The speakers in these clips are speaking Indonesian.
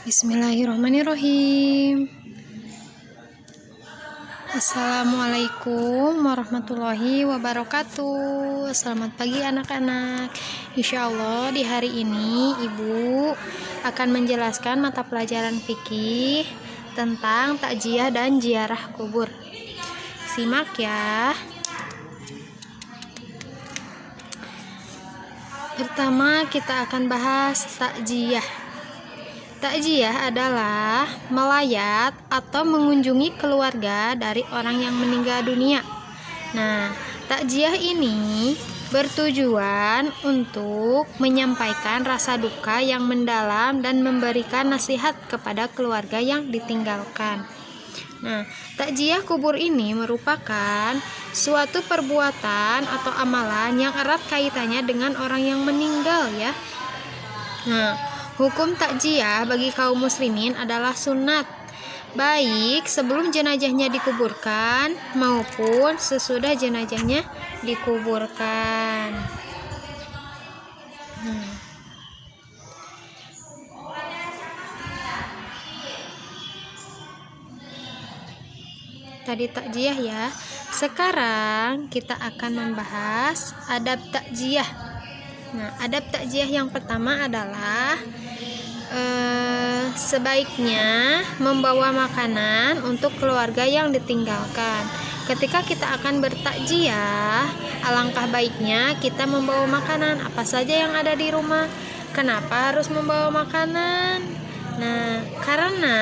Bismillahirrahmanirrahim. Assalamualaikum warahmatullahi wabarakatuh. Selamat pagi anak-anak. Insya Allah di hari ini Ibu akan menjelaskan mata pelajaran fikih tentang takjiah dan ziarah kubur. Simak ya. Pertama kita akan bahas takjiah. Takjiah adalah melayat atau mengunjungi keluarga dari orang yang meninggal dunia. Nah, takjiah ini bertujuan untuk menyampaikan rasa duka yang mendalam dan memberikan nasihat kepada keluarga yang ditinggalkan. Nah, takjiah kubur ini merupakan suatu perbuatan atau amalan yang erat kaitannya dengan orang yang meninggal ya. Nah, hukum takjiah bagi kaum muslimin adalah sunat, baik sebelum jenazahnya dikuburkan maupun sesudah jenazahnya dikuburkan. Tadi takjiah ya. Sekarang kita akan membahas adab takjiah. Nah, adab takjiah yang pertama adalah sebaiknya membawa makanan untuk keluarga yang ditinggalkan. Ketika kita akan bertakjiah, alangkah baiknya kita membawa makanan apa saja yang ada di rumah. Kenapa harus membawa makanan? Nah, karena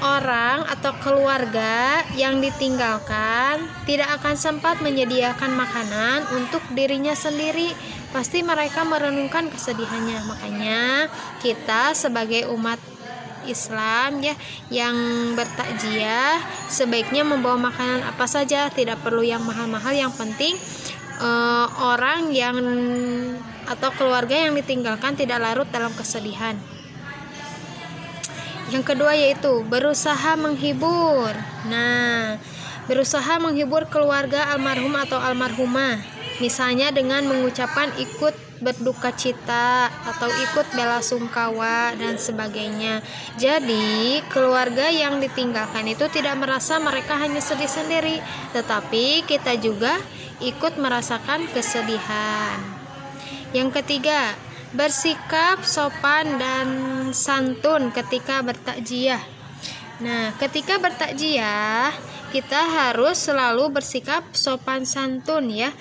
orang atau keluarga yang ditinggalkan tidak akan sempat menyediakan makanan untuk dirinya sendiri. Pasti mereka merenungkan kesedihannya. Makanya kita sebagai umat Islam ya yang bertakjiah sebaiknya membawa makanan apa saja, tidak perlu yang mahal-mahal, yang penting orang yang atau keluarga yang ditinggalkan tidak larut dalam kesedihan. Yang kedua yaitu berusaha menghibur. Nah, berusaha menghibur keluarga almarhum atau almarhumah, misalnya dengan mengucapkan ikut berduka cita atau ikut bela sungkawa dan sebagainya. Jadi, keluarga yang ditinggalkan itu tidak merasa mereka hanya sedih sendiri, tetapi kita juga ikut merasakan kesedihan. Yang ketiga, bersikap sopan dan santun ketika bertakjiah. Nah, ketika bertakjiah kita harus selalu bersikap sopan santun ya,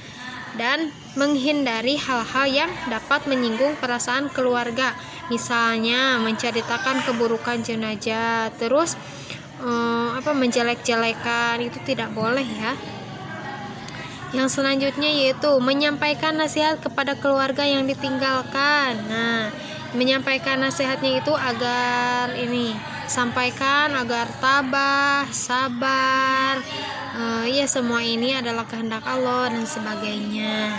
dan menghindari hal-hal yang dapat menyinggung perasaan keluarga. Misalnya menceritakan keburukan jenazah, terus menjelek-jelekan, itu tidak boleh ya. Yang selanjutnya yaitu menyampaikan nasihat kepada keluarga yang ditinggalkan. Nah, menyampaikan nasihatnya itu agar sampaikan agar tabah, sabar. Ya semua ini adalah kehendak Allah dan sebagainya.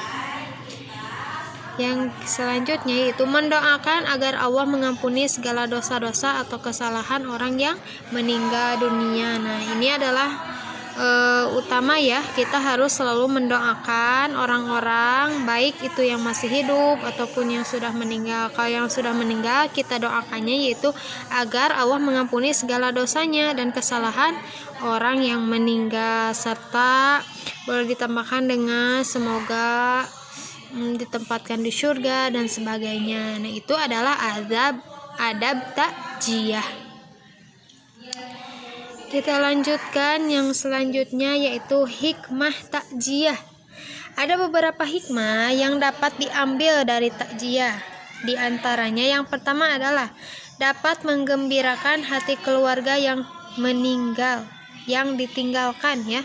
Yang selanjutnya yaitu mendoakan agar Allah mengampuni segala dosa-dosa atau kesalahan orang yang meninggal dunia. Nah, ini adalah utama ya, kita harus selalu mendoakan orang-orang baik itu yang masih hidup ataupun yang sudah meninggal. Kalau yang sudah meninggal kita doakannya yaitu agar Allah mengampuni segala dosanya dan kesalahan orang yang meninggal, serta boleh ditambahkan dengan semoga ditempatkan di surga dan sebagainya. Nah, itu adalah adab takjiah. Kita lanjutkan yang selanjutnya yaitu hikmah takjiah. Ada beberapa hikmah yang dapat diambil dari takjiah. Di antaranya yang pertama adalah dapat menggembirakan hati keluarga yang meninggal, yang ditinggalkan ya.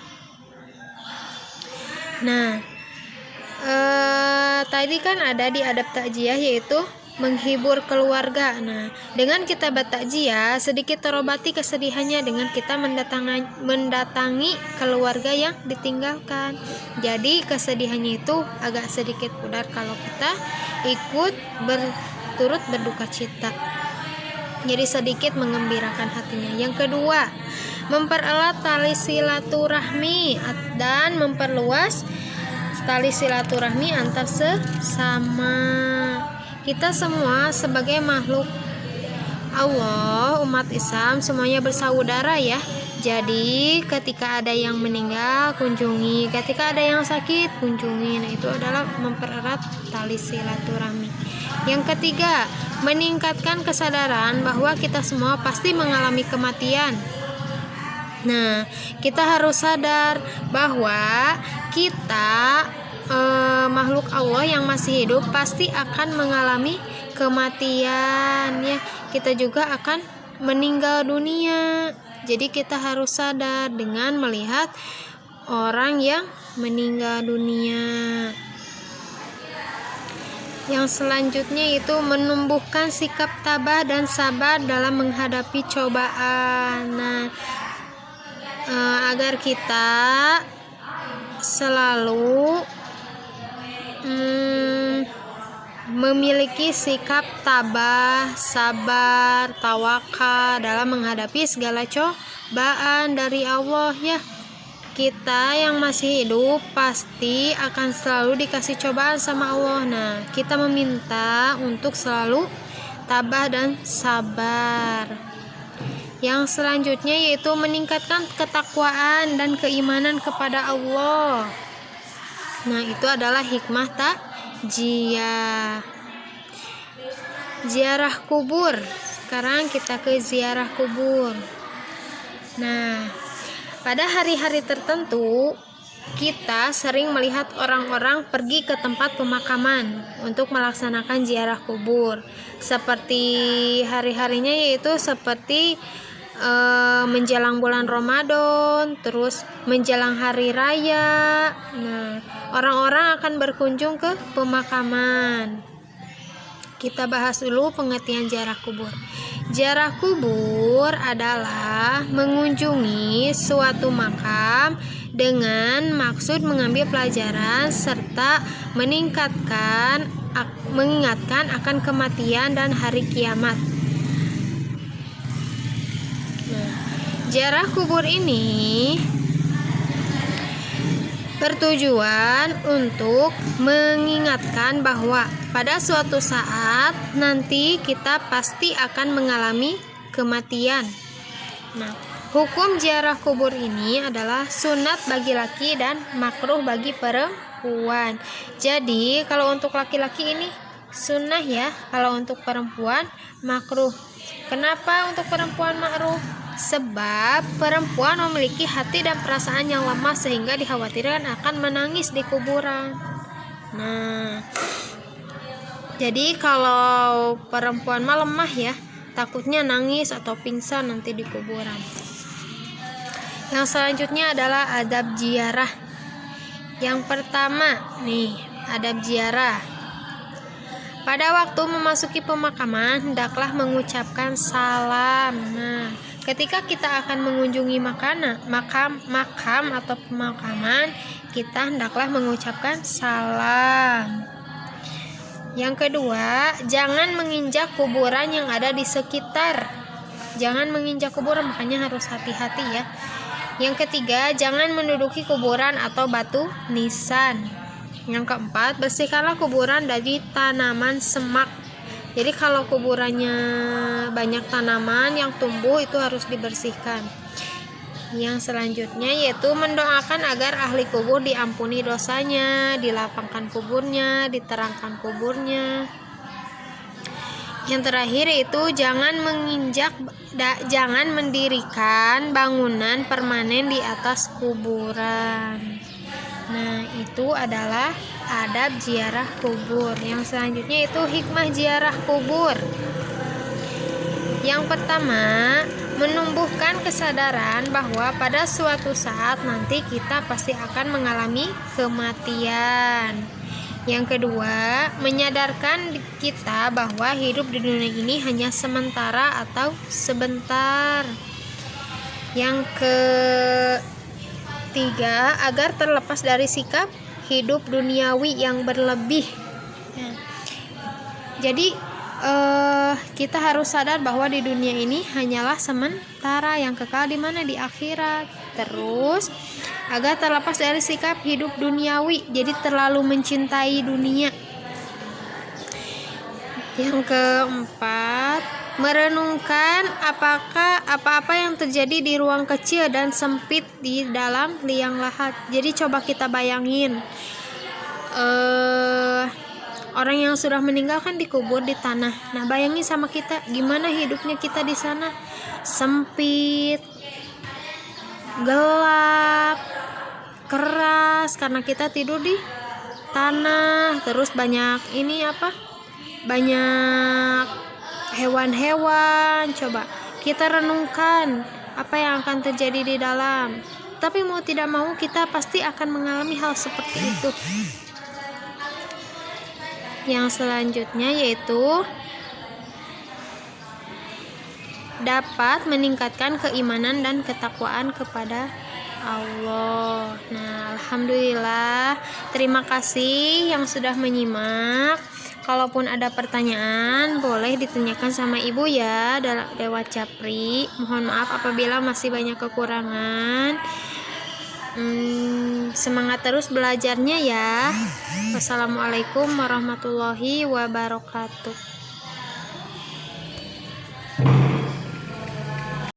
Nah, tadi kan ada di adab takjiah yaitu menghibur keluarga. Nah, dengan kita bertakjiah sedikit terobati kesedihannya dengan kita mendatangi keluarga yang ditinggalkan. Jadi kesedihannya itu agak sedikit pudar kalau kita ikut turut berduka cita. Jadi sedikit mengembirakan hatinya. Yang kedua, mempererat tali silaturahmi dan memperluas tali silaturahmi antar sesama. Kita semua sebagai makhluk Allah, umat Islam, semuanya bersaudara ya. Jadi ketika ada yang meninggal, kunjungi. Ketika ada yang sakit, kunjungi. Nah, itu adalah mempererat tali silaturahmi. Yang ketiga, meningkatkan kesadaran bahwa kita semua pasti mengalami kematian. Nah, kita harus sadar bahwa kita makhluk Allah yang masih hidup pasti akan mengalami kematian ya. Kita juga akan meninggal dunia. Jadi kita harus sadar dengan melihat orang yang meninggal dunia. Yang selanjutnya itu menumbuhkan sikap tabah dan sabar dalam menghadapi cobaan. Nah, agar kita selalu memiliki sikap tabah, sabar, tawakal dalam menghadapi segala cobaan dari Allah ya. Kita yang masih hidup pasti akan selalu dikasih cobaan sama Allah. Nah, kita meminta untuk selalu tabah dan sabar. Yang selanjutnya yaitu meningkatkan ketakwaan dan keimanan kepada Allah. Nah, itu adalah hikmah takziah. Ziarah kubur. Sekarang kita ke ziarah kubur. Nah, pada hari-hari tertentu kita sering melihat orang-orang pergi ke tempat pemakaman untuk melaksanakan ziarah kubur. Seperti hari-harinya yaitu seperti menjelang bulan Ramadan, terus menjelang hari raya. Nah, orang-orang akan berkunjung ke pemakaman. Kita bahas dulu pengertian ziarah kubur. Ziarah kubur adalah mengunjungi suatu makam dengan maksud mengambil pelajaran serta mengingatkan akan kematian dan hari kiamat. Ziarah kubur ini bertujuan untuk mengingatkan bahwa pada suatu saat nanti kita pasti akan mengalami kematian. Nah, hukum ziarah kubur ini adalah sunat bagi laki dan makruh bagi perempuan. Jadi, kalau untuk laki-laki ini sunnah ya, kalau untuk perempuan makruh. Kenapa untuk perempuan makruh? Sebab perempuan memiliki hati dan perasaan yang lemah sehingga dikhawatirkan akan menangis di kuburan. Nah, jadi kalau perempuan mah lemah ya, takutnya nangis atau pingsan nanti di kuburan. Yang selanjutnya adalah adab ziarah. Yang pertama nih, adab ziarah. Pada waktu memasuki pemakaman, hendaklah mengucapkan salam. Nah, ketika kita akan mengunjungi makam atau pemakaman, kita hendaklah mengucapkan salam. Yang kedua, jangan menginjak kuburan yang ada di sekitar. Jangan menginjak kuburan, makanya harus hati-hati ya. Yang ketiga, jangan menduduki kuburan atau batu nisan. Yang keempat, bersihkanlah kuburan dari tanaman semak. Jadi kalau kuburannya banyak tanaman yang tumbuh itu harus dibersihkan. Yang selanjutnya yaitu mendoakan agar ahli kubur diampuni dosanya, dilapangkan kuburnya, diterangkan kuburnya. Yang terakhir itu jangan mendirikan bangunan permanen di atas kuburan. Nah, itu adalah adab ziarah kubur. Yang selanjutnya itu hikmah ziarah kubur. Yang pertama, menumbuhkan kesadaran bahwa pada suatu saat nanti kita pasti akan mengalami kematian. Yang kedua, menyadarkan kita bahwa hidup di dunia ini hanya sementara atau sebentar. Yang ketiga, agar terlepas dari sikap hidup duniawi yang berlebih. Jadi kita harus sadar bahwa di dunia ini hanyalah sementara, yang kekal di mana? Di akhirat. Terus agar terlepas dari sikap hidup duniawi, jadi terlalu mencintai dunia. Yang keempat, merenungkan apakah apa-apa yang terjadi di ruang kecil dan sempit di dalam liang lahat. Jadi coba kita bayangin, orang yang sudah meninggal kan dikubur di tanah. Nah, bayangin sama kita, gimana hidupnya kita di sana? Sempit, gelap, keras karena kita tidur di tanah. Terus banyak banyak hewan-hewan. Coba kita renungkan apa yang akan terjadi di dalam. Tapi mau tidak mau kita pasti akan mengalami hal seperti itu. Yang selanjutnya yaitu dapat meningkatkan keimanan dan ketakwaan kepada Allah. Nah, alhamdulillah, terima kasih yang sudah menyimak. Kalaupun ada pertanyaan, boleh ditanyakan sama ibu ya lewat Japri. Mohon maaf apabila masih banyak kekurangan. Semangat terus belajarnya ya. Wassalamualaikum warahmatullahi wabarakatuh.